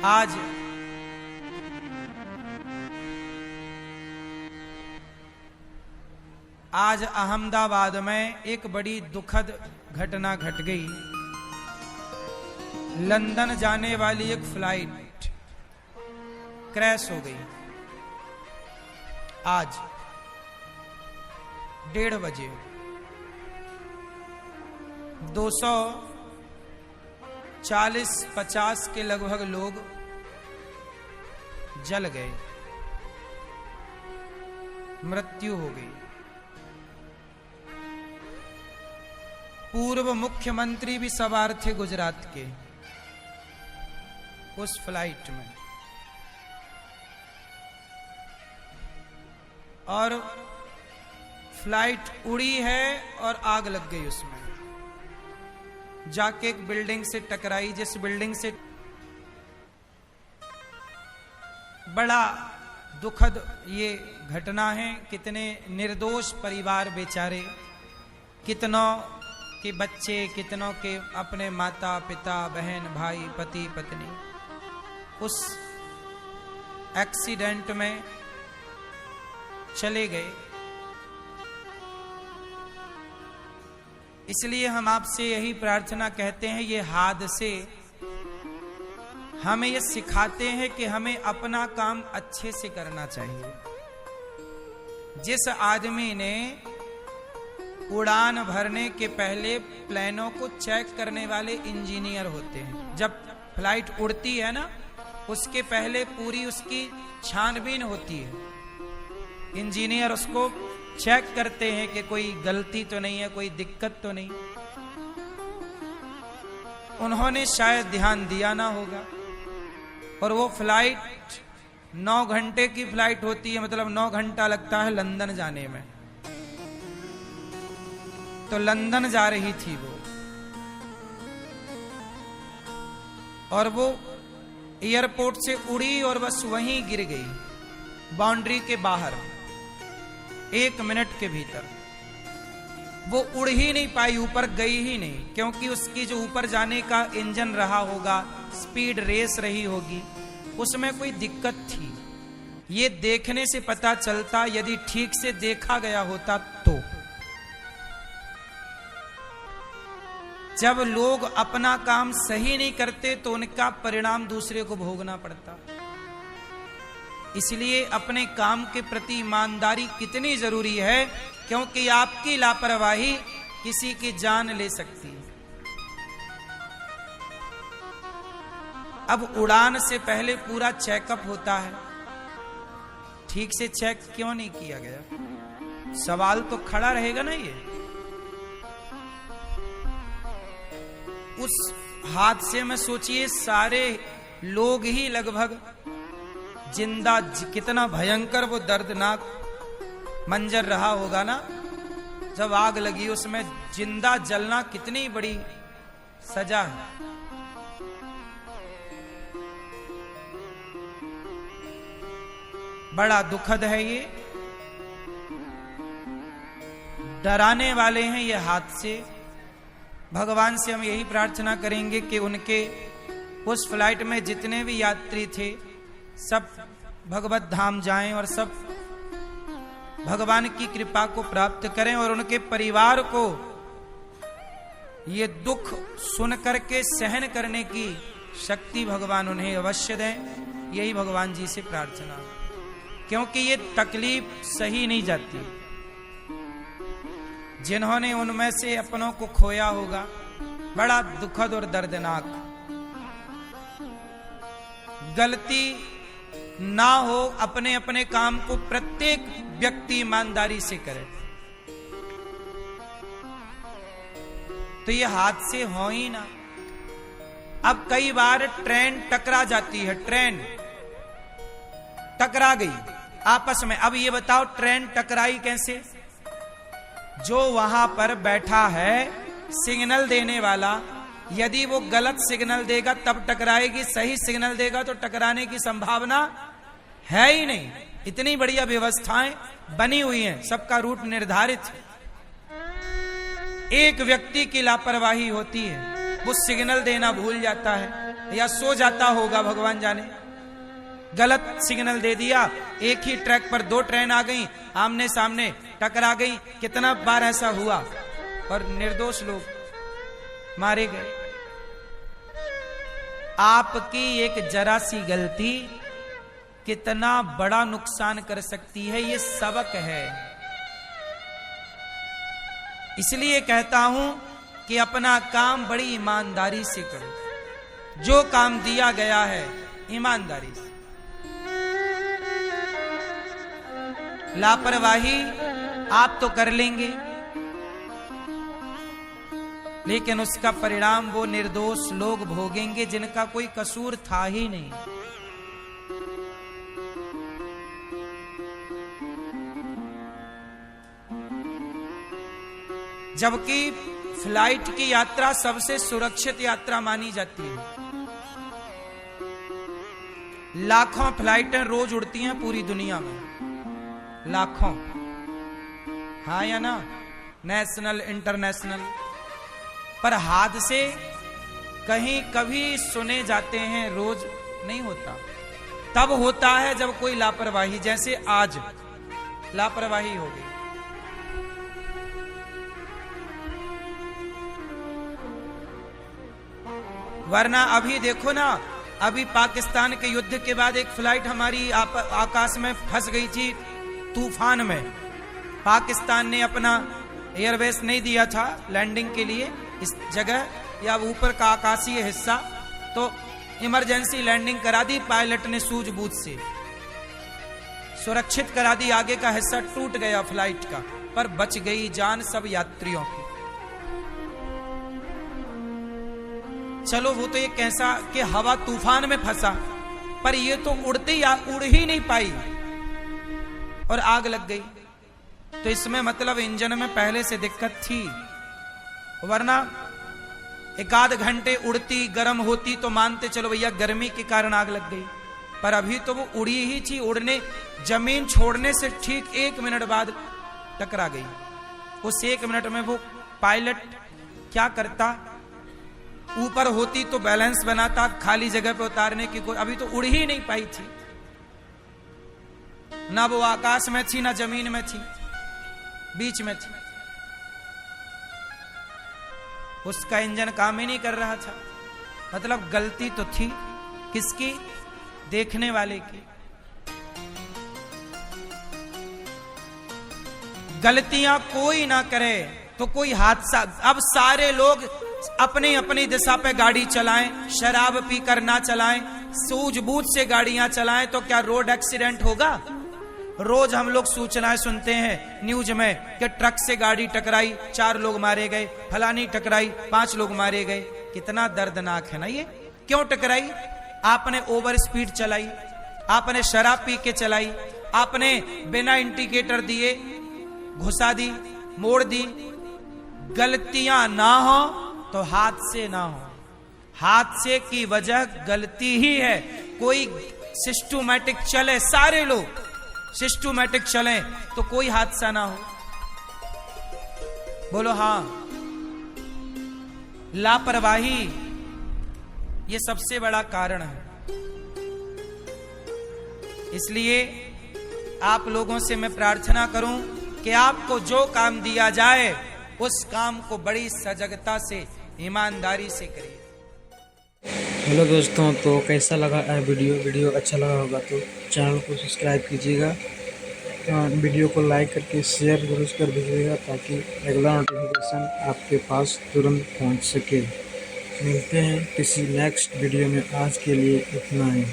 आज अहमदाबाद में एक बड़ी दुखद घटना घट गई। लंदन जाने वाली एक फ्लाइट क्रैश हो गई। आज 1:30 बजे 240-50 के लगभग लोग जल गए, मृत्यु हो गई। पूर्व मुख्यमंत्री भी सवार थे गुजरात के उस फ्लाइट में, और फ्लाइट उड़ी है और आग लग गई उसमें, जाके एक बिल्डिंग से टकराई, जिस बिल्डिंग से बड़ा दुखद ये घटना है। कितने निर्दोष परिवार बेचारे, कितनों के बच्चे, कितनों के अपने माता पिता, बहन भाई, पति पत्नी उस एक्सीडेंट में चले गए। इसलिए हम आपसे यही प्रार्थना कहते हैं, ये हादसे हमें ये सिखाते हैं कि हमें अपना काम अच्छे से करना चाहिए। जिस आदमी ने उड़ान भरने के पहले प्लेनों को चेक करने वाले इंजीनियर होते हैं, जब फ्लाइट उड़ती है ना, उसके पहले पूरी उसकी छानबीन होती है। इंजीनियर उसको चेक करते हैं कि कोई गलती तो नहीं है, कोई दिक्कत तो नहीं। उन्होंने शायद ध्यान दिया ना होगा, और वो फ्लाइट 9 घंटे की फ्लाइट होती है, मतलब 9 घंटा लगता है लंदन जाने में। तो लंदन जा रही थी वो, और वो एयरपोर्ट से उड़ी और बस वहीं गिर गई, बाउंड्री के बाहर। 1 मिनट के भीतर वो उड़ ही नहीं पाई, ऊपर गई ही नहीं, क्योंकि उसकी जो ऊपर जाने का इंजन रहा होगा, स्पीड रेस रही होगी, उसमें कोई दिक्कत थी। ये देखने से पता चलता, यदि ठीक से देखा गया होता तो। जब लोग अपना काम सही नहीं करते तो उनका परिणाम दूसरे को भोगना पड़ता। इसलिए अपने काम के प्रति ईमानदारी कितनी जरूरी है, क्योंकि आपकी लापरवाही किसी की जान ले सकती है। अब उड़ान से पहले पूरा चेकअप होता है, ठीक से चेक क्यों नहीं किया गया? सवाल तो खड़ा रहेगा ना। ये उस हादसे में सोचिए, सारे लोग ही लगभग जिंदा, कितना भयंकर वो दर्दनाक मंजर रहा होगा ना, जब आग लगी उसमें जिंदा जलना कितनी बड़ी सजा है। बड़ा दुखद है ये, डराने वाले हैं ये हादसे। भगवान से हम यही प्रार्थना करेंगे कि उनके उस फ्लाइट में जितने भी यात्री थे सब भगवत धाम जाएं और सब भगवान की कृपा को प्राप्त करें, और उनके परिवार को ये दुख सुन करके सहन करने की शक्ति भगवान उन्हें अवश्य दें। यही भगवान जी से प्रार्थना, क्योंकि ये तकलीफ सही नहीं जाती। जिन्होंने उनमें से अपनों को खोया होगा, बड़ा दुखद और दर्दनाक। गलती ना हो, अपने अपने काम को प्रत्येक व्यक्ति ईमानदारी से करे, तो ये हादसे हो ही ना। अब कई बार ट्रेन टकरा जाती है, ट्रेन टकरा गई आपस में। अब ये बताओ ट्रेन टकराई कैसे? जो वहां पर बैठा है सिग्नल देने वाला, यदि वो गलत सिग्नल देगा तब टकराएगी, सही सिग्नल देगा तो टकराने की संभावना है ही नहीं। इतनी बढ़िया व्यवस्थाएं बनी हुई हैं, सबका रूट निर्धारित है। एक व्यक्ति की लापरवाही होती है, वो सिग्नल देना भूल जाता है, या सो जाता होगा, भगवान जाने। गलत सिग्नल दे दिया, एक ही ट्रैक पर 2 ट्रेन आ गई, आमने सामने टकरा गई। कितना बार ऐसा हुआ और निर्दोष लोग मारे गए। आपकी एक जरा सी गलती कितना बड़ा नुकसान कर सकती है, ये सबक है। इसलिए कहता हूं कि अपना काम बड़ी ईमानदारी से करो। जो काम दिया गया है ईमानदारी से। लापरवाही आप तो कर लेंगे, लेकिन उसका परिणाम वो निर्दोष लोग भोगेंगे जिनका कोई कसूर था ही नहीं। जबकि फ्लाइट की यात्रा सबसे सुरक्षित यात्रा मानी जाती है। लाखों फ्लाइटें रोज उड़ती हैं पूरी दुनिया में, लाखों, हाँ या ना, नेशनल इंटरनेशनल। पर हादसे कहीं कभी सुने जाते हैं, रोज नहीं होता। तब होता है जब कोई लापरवाही, जैसे आज लापरवाही हो गई। वरना अभी देखो ना, अभी पाकिस्तान के युद्ध के बाद एक फ्लाइट हमारी आकाश में फंस गई थी तूफान में। पाकिस्तान ने अपना एयरवेस नहीं दिया था लैंडिंग के लिए इस जगह या ऊपर का आकाशीय हिस्सा, तो इमरजेंसी लैंडिंग करा दी पायलट ने, सूझबूझ से सुरक्षित करा दी। आगे का हिस्सा टूट गया फ्लाइट का, पर बच गई जान सब यात्रियों की। चलो वो तो एक कैसा कि हवा तूफान में फंसा, पर ये तो उड़ ही नहीं पाई और आग लग गई। तो इसमें मतलब इंजन में पहले से दिक्कत थी, वरना 1-8 घंटे उड़ती गर्म होती तो मानते चलो भैया गर्मी के कारण आग लग गई। पर अभी तो वो उड़ी ही थी, उड़ने जमीन छोड़ने से ठीक 1 मिनट बाद टकरा गई। उस 1 मिनट में वो पायलट क्या करता, ऊपर होती तो बैलेंस बनाता, खाली जगह पे उतारने की कोई, अभी तो उड़ ही नहीं पाई थी। ना वो आकाश में थी ना जमीन में थी, बीच में थी। उसका इंजन काम ही नहीं कर रहा था। मतलब गलती तो थी किसकी, देखने वाले की। गलतियां कोई ना करे तो कोई हादसा, अब सारे लोग अपनी अपनी दिशा पे गाड़ी चलाएं, शराब पीकर ना चलाएं, सूझबूझ से गाड़ियां चलाएं, तो क्या रोड एक्सीडेंट होगा? रोज हम लोग सूचनाएं सुनते हैं न्यूज में कि ट्रक से गाड़ी टकराई, 4 लोग मारे गए, फलानी टकराई, 5 लोग मारे गए। कितना दर्दनाक है ना ये। क्यों टकराई? आपने ओवर स्पीड चलाई, आपने शराब पी के चलाई, आपने बिना इंडिकेटर दिए घुसा दी, मोड़ दी। गलतियां ना हो तो हादसे ना हो। हादसे की वजह गलती ही है। कोई सिस्टमैटिक चले, सारे लोग सिस्टमैटिक चले तो कोई हादसा ना हो। बोलो हाँ। लापरवाही ये सबसे बड़ा कारण है। इसलिए आप लोगों से मैं प्रार्थना करूं कि आपको जो काम दिया जाए उस काम को बड़ी सजगता से, ईमानदारी से करिए। हेलो दोस्तों, तो कैसा लगा वीडियो अच्छा लगा होगा तो चैनल को सब्सक्राइब कीजिएगा, वीडियो को लाइक करके शेयर जरूर कर दीजिएगा ताकि रेगुलर नोटिफिकेशन आपके पास तुरंत पहुंच सके। मिलते हैं किसी नेक्स्ट वीडियो में। आज के लिए इतना ही।